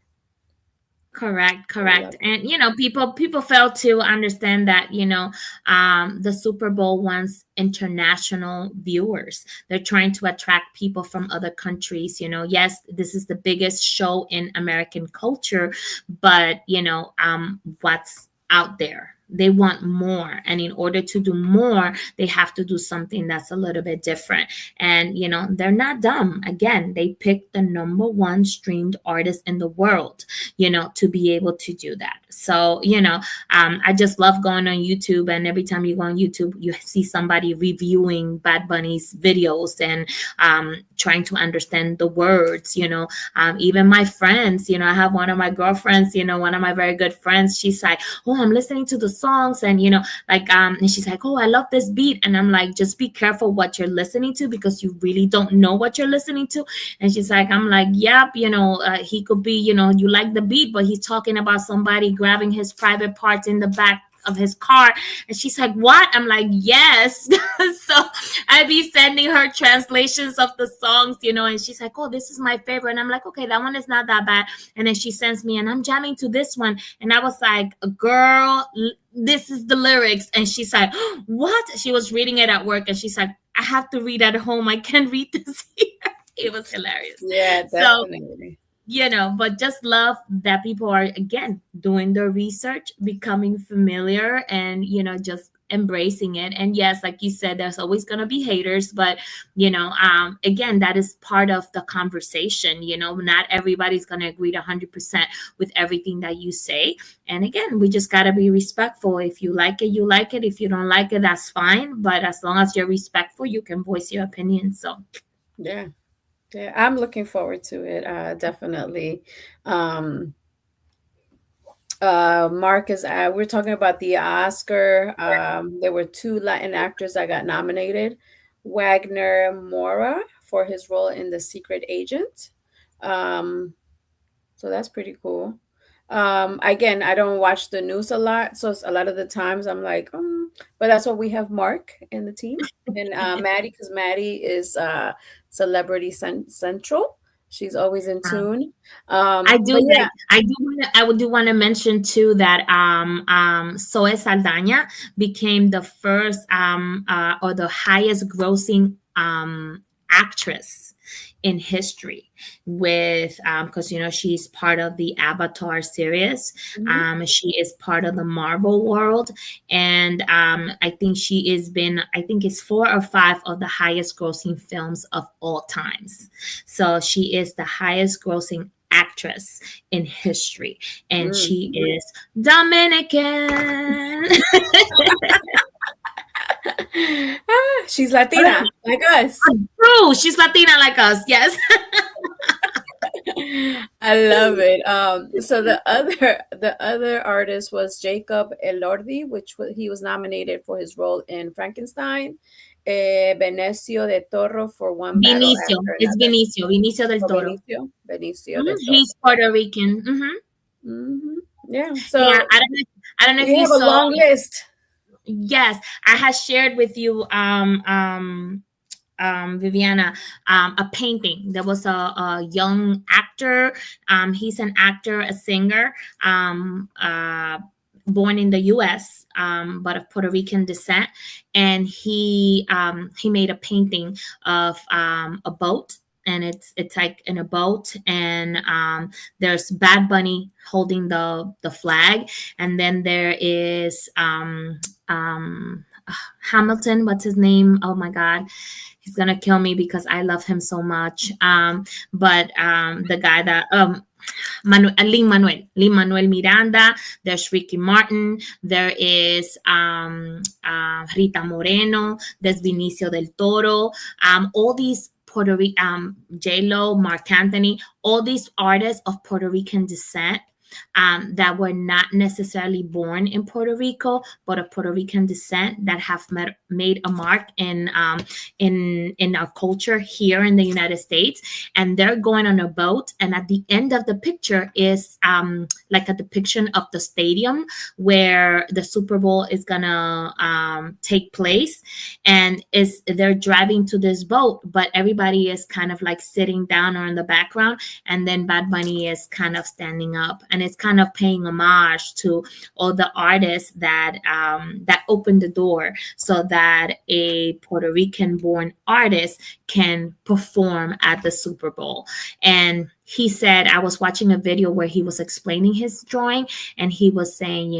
Correct, I love correct. it. And people fail to understand that, the Super Bowl wants international viewers. They're trying to attract people from other countries. Yes, this is the biggest show in American culture, but what's out there? They want more. And in order to do more, they have to do something that's a little bit different. And, they're not dumb. Again, they picked the number one streamed artist in the world, to be able to do that. So, I just love going on YouTube. And every time you go on YouTube, you see somebody reviewing Bad Bunny's videos and trying to understand the words, even my friends, I have one of my girlfriends, one of my very good friends. She's like, oh, I'm listening to the songs. And, and she's like, oh, I love this beat. And I'm like, just be careful what you're listening to because you really don't know what you're listening to. And she's like, I'm like, yep, he could be, you like the beat, but he's talking about somebody grabbing his private parts in the back of his car. And she's like, what? I'm like, yes. So I'd be sending her translations of the songs, and she's like, oh, this is my favorite. And I'm like, okay, that one is not that bad. And then she sends me, and I'm jamming to this one. And I was like, girl, this is the lyrics. And she's like, what? She was reading it at work, and she's like, I have to read at home. I can't read this here. It was hilarious. Yeah, So, definitely. but just love that people are, again, doing their research, becoming familiar, and, just embracing it. And yes, like you said, there's always going to be haters, but, again, that is part of the conversation. Not everybody's going to agree to 100% with everything that you say. And again, we just got to be respectful. If you like it, you like it. If you don't like it, that's fine. But as long as you're respectful, you can voice your opinion. So, Yeah. Yeah, I'm looking forward to it. Definitely. Um, Marcus, we're talking about the Oscar. There were two Latin actors that got nominated. Wagner Mora for his role in The Secret Agent. Um, so that's pretty cool. Again, I don't watch the news a lot, so a lot of the times I'm like, but that's what we have Mark in the team and Maddie, because Maddie is Celebrity Central. She's always in tune. I do But yeah, like. I would do want to mention too that Zoe Saldana became the first or the highest grossing actress in history with because she's part of the Avatar series. mhm, She is part of the Marvel world, and I think she is been. I think it's 4 or 5 of the highest grossing films of all times. So she is the highest grossing actress in history, and mm. she is Dominican. She's Latina like us. True, she's Latina like us. Yes. I love it. So the other artist was Jacob Elordi, he was nominated for his role in Frankenstein. Benicio de Toro for One Battle Vinicio. After It's Another. Vinicio del Oh, Toro. Benicio de Toro. He's Puerto Rican. Yeah. Yeah, So I don't know if we you have a saw. long list. Yes, I had shared with you, Viviana, a painting. There was a young actor. He's an actor, a singer, born in the U.S., but of Puerto Rican descent, and he made a painting of a boat. and it's like in a boat, and there's Bad Bunny holding the flag, and then there is Hamilton, what's his name? Oh my God, he's gonna kill me because I love him so much. But the guy that Lin Manuel Miranda. There's Ricky Martin. There is Rita Moreno. There's Vinicio del Toro. All these Puerto Rican, J Lo, Mark Anthony, all these artists of Puerto Rican descent. That were not necessarily born in Puerto Rico, but of Puerto Rican descent, that have made a mark in our culture here in the United States. And they're going on a boat, and at the end of the picture is like a depiction of the stadium where the Super Bowl is gonna take place, and they're driving to this boat, but everybody is kind of like sitting down or in the background, and then Bad Bunny is kind of standing up, and it's kind of paying homage to all the artists that opened the door so that a Puerto Rican born artist can perform at the Super Bowl. And he said, I was watching a video where he was explaining his drawing, and he was saying,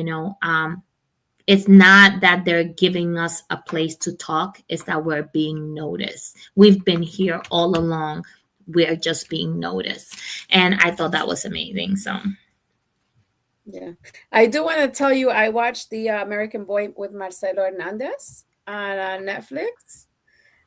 it's not that they're giving us a place to talk, it's that we're being noticed. We've been here all along. We're just being noticed. And I thought that was amazing. So yeah, I do want to tell you, I watched the American Boy with Marcelo Hernandez on Netflix,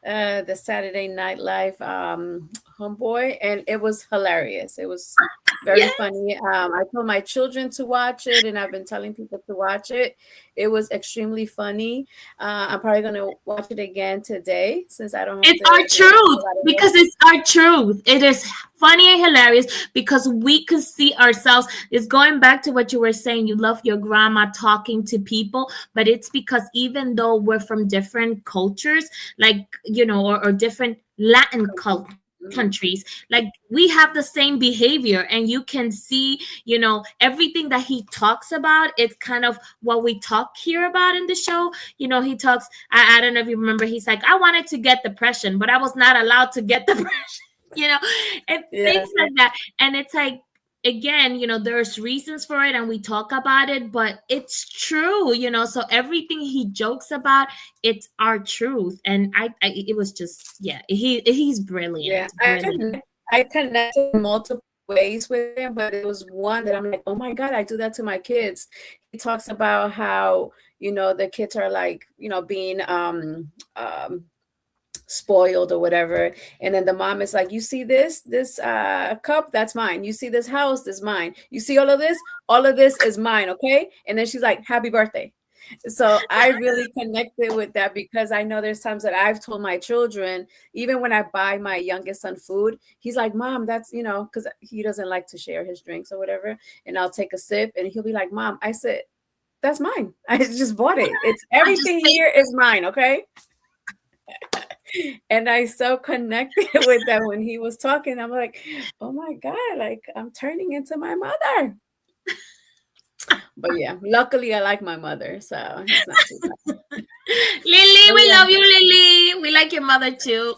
the Saturday Night Live homeboy, and it was hilarious. It was very funny. I told my children to watch it, and I've been telling people to watch it. It was extremely funny. I'm probably going to watch it again today since I don't have it's our truth, because it's our truth. It is funny and hilarious because we could see ourselves. It's going back to what you were saying. You love your grandma talking to people, but it's because even though we're from different cultures, like, or different Latin countries, like we have the same behavior, and you can see, everything that he talks about. It's kind of what we talk here about in the show. He talks, I don't know if you remember, he's like, I wanted to get depression, but I was not allowed to get depression, and things like that. And it's like, again, there's reasons for it, and we talk about it, but it's true, so everything he jokes about, it's our truth. And it was just, he's brilliant. I connected multiple ways with him, but it was one that I'm like, oh my God, I do that to my kids. He talks about how, the kids are like, being spoiled or whatever, and then the mom is like, you see this cup, that's mine. You see this house, this is mine. You see all of this is mine, okay? And then she's like, happy birthday. So I really connected with that, because I know there's times that I've told my children, even when I buy my youngest son food, he's like, Mom, that's, because he doesn't like to share his drinks or whatever, and I'll take a sip and he'll be like, Mom, I said, that's mine. I just bought it. It's everything here is mine, okay? And I so connected with that when he was talking. I'm like, oh my God, like I'm turning into my mother. But yeah, luckily I like my mother, so it's not too bad. Lily, we love you, Lily. We like your mother too.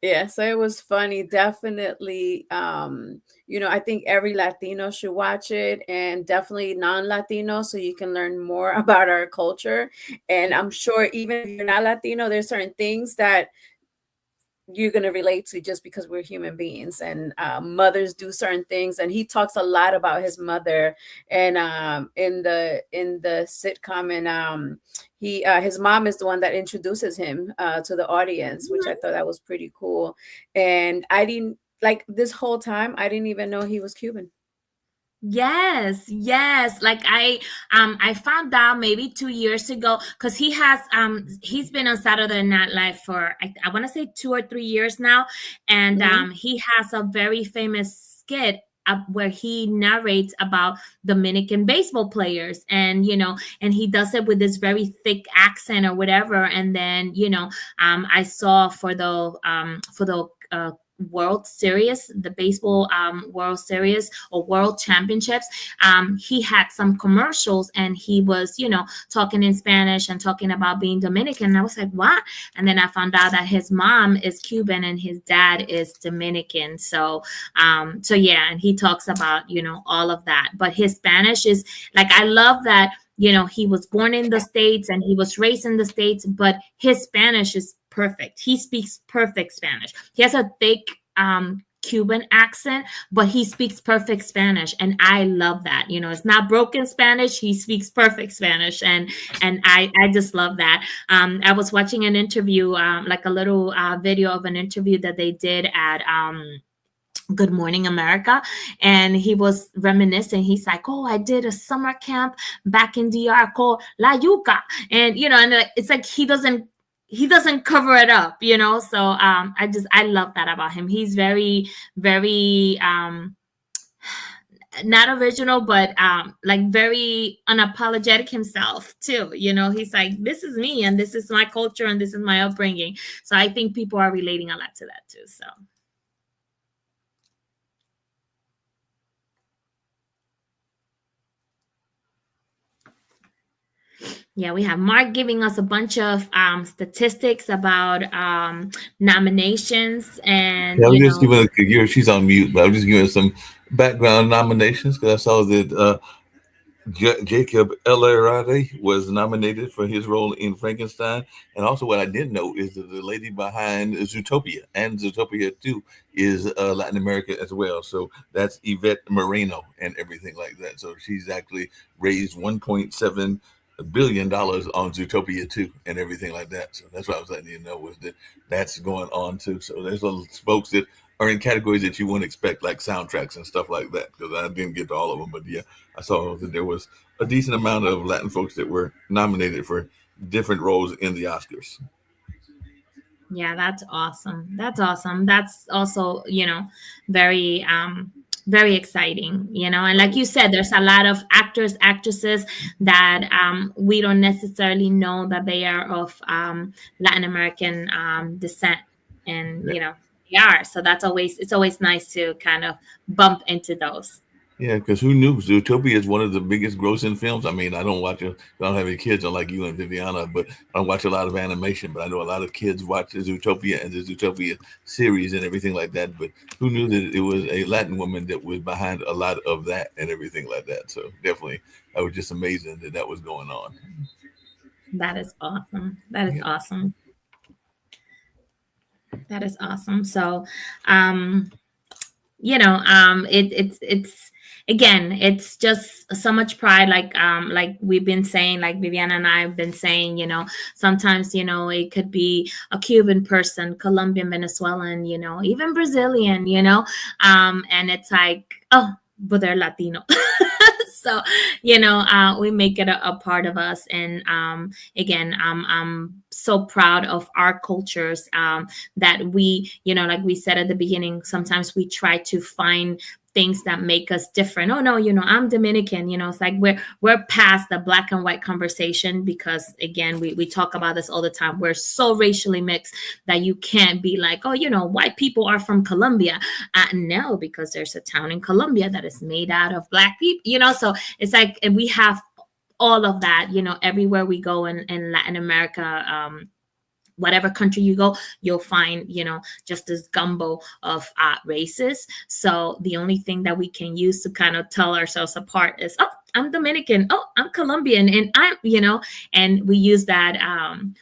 Yeah, so it was funny. Definitely, I think every Latino should watch it, and definitely non-Latino, so you can learn more about our culture. And I'm sure even if you're not Latino, there's certain things that you're going to relate to just because we're human beings, and mothers do certain things. And he talks a lot about his mother, and in the sitcom, and his mom is the one that introduces him to the audience, which I thought that was pretty cool. And I didn't, like, this whole time I didn't even know he was Cuban. Yes. Like I found out maybe 2 years ago, because he's been on Saturday Night Live for I want to say 2 or 3 years now, and he has a very famous skit where he narrates about Dominican baseball players, and and he does it with this very thick accent or whatever. And then I saw for the World Series, the baseball World Series or World Championships, he had some commercials and he was, talking in Spanish and talking about being Dominican. And I was like, what? And then I found out that his mom is Cuban and his dad is Dominican. So yeah, and he talks about, all of that. But his Spanish is like, I love that, he was born in the States and he was raised in the States, but his Spanish is perfect. He speaks perfect Spanish. He has a thick Cuban accent, but he speaks perfect Spanish, and I love that. It's not broken Spanish. He speaks perfect Spanish, and I just love that. I was watching an interview, like a little video of an interview that they did at Good Morning America, and he was reminiscing. He's like, "Oh, I did a summer camp back in DR called La Yuca," and it's like he doesn't cover it up, So I love that about him. He's very, very not original, but like very unapologetic himself too. He's like, this is me, and this is my culture, and this is my upbringing. So I think people are relating a lot to that too. So. Yeah, we have Mark giving us a bunch of statistics about nominations, and Yeah, I'm just giving her, she's on mute, but I'm just giving her some background nominations because I saw that Jacob Elordi was nominated for his role in Frankenstein. And also, what I didn't know is that the lady behind Zootopia and Zootopia 2 is Latin America as well. So that's Yvette Moreno and everything like that. So she's actually raised $1.7 billion on Zootopia 2 and everything like that. So that's what I was letting you know was that that's going on too. So there's folks that are in categories that you wouldn't expect, like soundtracks and stuff like that, because I didn't get to all of them. But yeah, I saw that there was a decent amount of Latin folks that were nominated for different roles in the Oscars. Yeah, that's awesome. That's awesome. That's also, very very exciting, and like you said, there's a lot of actors, actresses that we don't necessarily know that they are of Latin American descent, and they are. So it's always nice to kind of bump into those. Yeah, because who knew Zootopia is one of the biggest grossing films? I mean, I don't watch it. I don't have any kids, unlike you and Viviana, but I don't watch a lot of animation. But I know a lot of kids watch the Zootopia and the Zootopia series and everything like that. But who knew that it was a Latin woman that was behind a lot of that and everything like that? So definitely, I was just amazing that that was going on. That is awesome. That is awesome. That is awesome. So, it's again, it's just so much pride, like we've been saying, like Viviana and I have been saying, sometimes it could be a Cuban person, Colombian, Venezuelan, even Brazilian, and it's like, oh, but they're Latino. So we make it a part of us, and again, I'm so proud of our cultures, that we, like we said at the beginning, sometimes we try to find things that make us different. Oh no, I'm Dominican. It's like we're past the black and white conversation, because again, we talk about this all the time. We're so racially mixed that you can't be like, oh, white people are from Colombia. No, because there's a town in Colombia that is made out of black people. So it's like, and we have all of that, everywhere we go in Latin America. Whatever country you go, you'll find, just this gumbo of races. So the only thing that we can use to kind of tell ourselves apart is, oh, I'm Dominican. Oh, I'm Colombian. And and we use that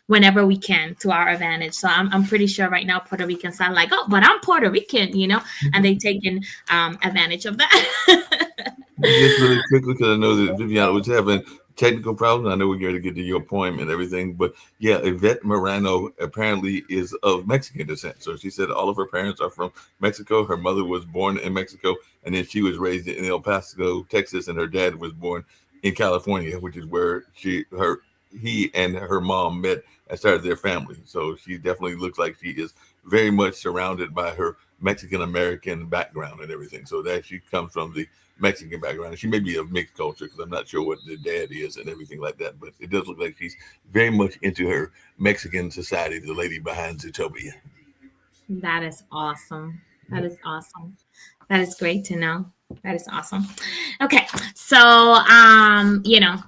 whenever we can to our advantage. So I'm pretty sure right now Puerto Ricans sound like, oh, but I'm Puerto Rican, and they taking advantage of that. Just really quickly, because I know that Viviana was having technical problems. I know we're going to get to your poem and everything, but yeah, Yvette Morano apparently is of Mexican descent. So she said all of her parents are from Mexico. Her mother was born in Mexico, and then she was raised in El Paso, Texas, and her dad was born in California, which is where he and her mom met and started their family. So she definitely looks like she is very much surrounded by her Mexican American background and everything. So that she comes from the Mexican background. She may be of mixed culture because I'm not sure what the dad is and everything like that. But it does look like she's very much into her Mexican society, the lady behind Zootopia. That is awesome. That is awesome. That is great to know. That is awesome. Okay, so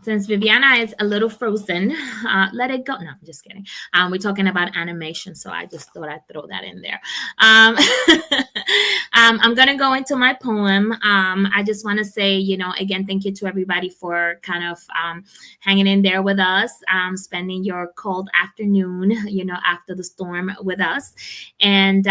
since Viviana is a little frozen, let it go. No, I'm just kidding. We're talking about animation, so I just thought I'd throw that in there. I'm gonna go into my poem. I just want to say, again, thank you to everybody for kind of hanging in there with us, spending your cold afternoon, after the storm with us, and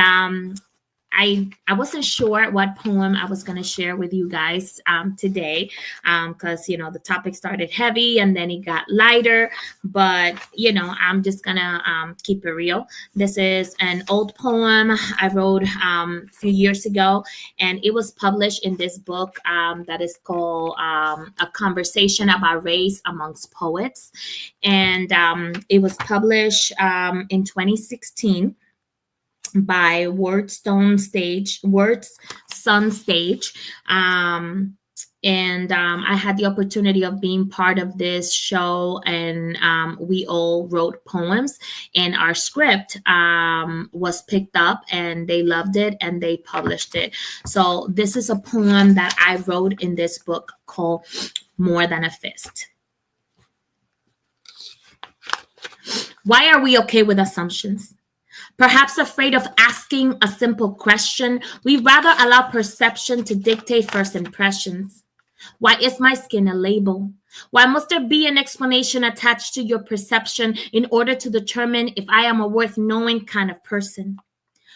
I wasn't sure what poem I was going to share with you guys today, because the topic started heavy and then it got lighter, but I'm just gonna keep it real. This is an old poem I wrote a few years ago, and it was published in this book that is called A Conversation About Race Amongst Poets, and it was published in 2016 by Words Sun Stage. And I had the opportunity of being part of this show, and we all wrote poems, and our script was picked up, and they loved it, and they published it. So this is a poem that I wrote in this book called More Than a Fist. Why are we okay with assumptions? Perhaps afraid of asking a simple question, we rather allow perception to dictate first impressions. Why is my skin a label? Why must there be an explanation attached to your perception in order to determine if I am a worth knowing kind of person?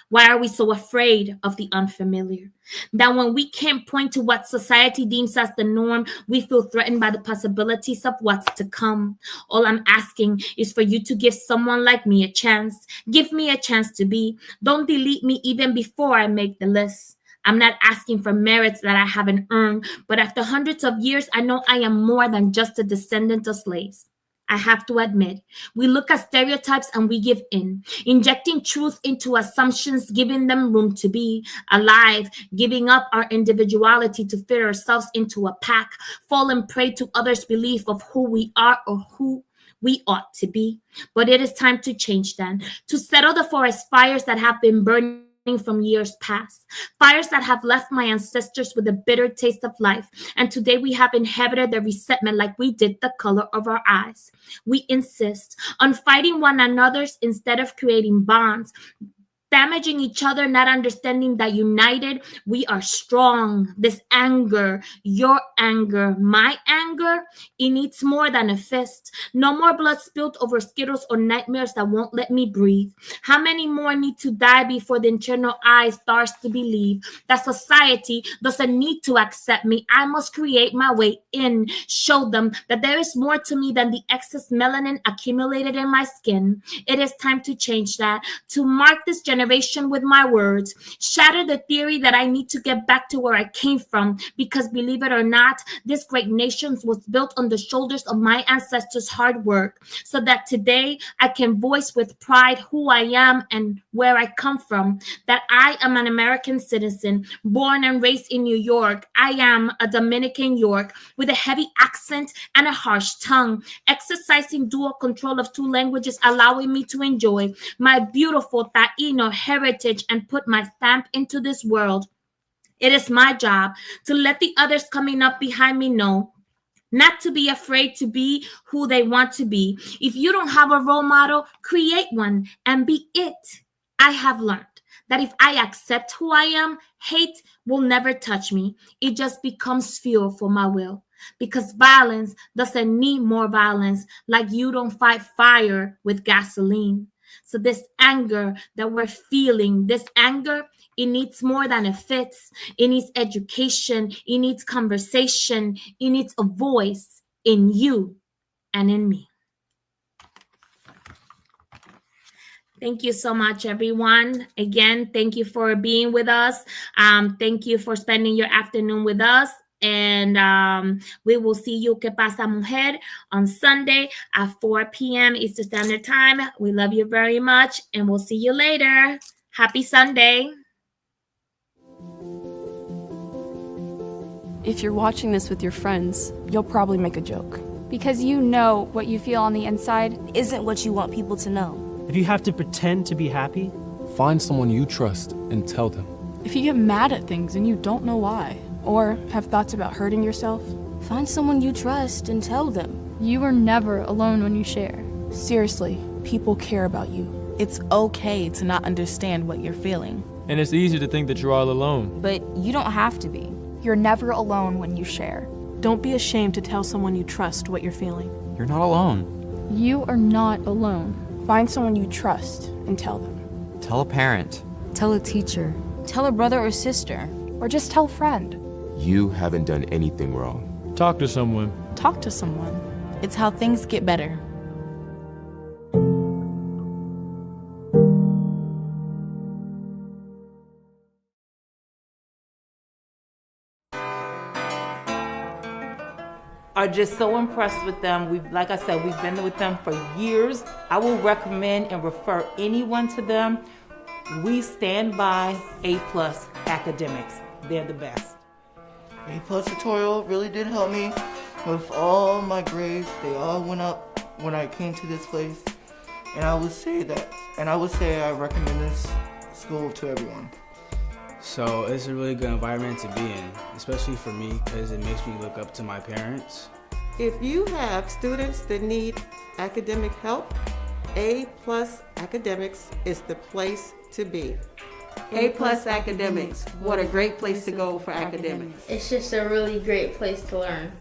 Why are we so afraid of the unfamiliar? That when we can't point to what society deems as the norm, we feel threatened by the possibilities of what's to come. All I'm asking is for you to give someone like me a chance. Give me a chance to be. Don't delete me even before I make the list. I'm not asking for merits that I haven't earned, but after hundreds of years, I know I am more than just a descendant of slaves. I have to admit, we look at stereotypes and we give in, injecting truth into assumptions, giving them room to be alive, giving up our individuality to fit ourselves into a pack, falling prey to others' belief of who we are or who we ought to be. But it is time to change that, to settle the forest fires that have been burning from years past, fires that have left my ancestors with a bitter taste of life, and today we have inherited the resentment like we did the color of our eyes. We insist on fighting one another's instead of creating bonds, damaging each other, not understanding that united we are strong. This anger, your anger, my anger, it needs more than a fist. No more blood spilled over Skittles or nightmares that won't let me breathe. How many more need to die before the internal eye starts to believe that society doesn't need to accept me? I must create my way in, show them that there is more to me than the excess melanin accumulated in my skin. It is time to change that, to mark this generation with my words, shatter the theory that I need to get back to where I came from, because believe it or not, this great nation was built on the shoulders of my ancestors' hard work, so that today I can voice with pride who I am and where I come from, that I am an American citizen, born and raised in New York. I am a Dominican York with a heavy accent and a harsh tongue, exercising dual control of two languages, allowing me to enjoy my beautiful Taino heritage and put my stamp into this world. It is my job to let the others coming up behind me know not to be afraid to be who they want to be. If you don't have a role model, create one and be it. I have learned that if I accept who I am, hate will never touch me. It just becomes fuel for my will. Because violence doesn't need more violence, like you don't fight fire with gasoline. So this anger that we're feeling, this anger, it needs more than a fix. It needs education. It needs conversation. It needs a voice in you and in me. Thank you so much, everyone. Again, thank you for being with us. Thank you for spending your afternoon with us. And we will see you, Que Pasa, Mujer, on Sunday at 4 p.m. Eastern Standard Time. We love you very much, and we'll see you later. Happy Sunday. If you're watching this with your friends, you'll probably make a joke. Because you know what you feel on the inside isn't what you want people to know. If you have to pretend to be happy, Find someone you trust and tell them. If you get mad at things and you don't know why, or have thoughts about hurting yourself, find someone you trust and tell them. You are never alone when you share. Seriously, people care about you. It's okay to not understand what you're feeling. And it's easy to think that you're all alone. But you don't have to be. You're never alone when you share. Don't be ashamed to tell someone you trust what you're feeling. You're not alone. You are not alone. Find someone you trust and tell them. Tell a parent. Tell a teacher. Tell a brother or sister. Or just tell a friend. You haven't done anything wrong. Talk to someone. Talk to someone. It's how things get better. Are just so impressed with them. Like I said, we've been with them for years. I will recommend and refer anyone to them. We stand by A+ academics. They're the best. A+ tutorial really did help me with all my grades. They all went up when I came to this place. And I would say I recommend this school to everyone. So it's a really good environment to be in, especially for me because it makes me look up to my parents. If you have students that need academic help, A+ Academics is the place to be. A+ Academics, what a great place to go for academics. It's just a really great place to learn.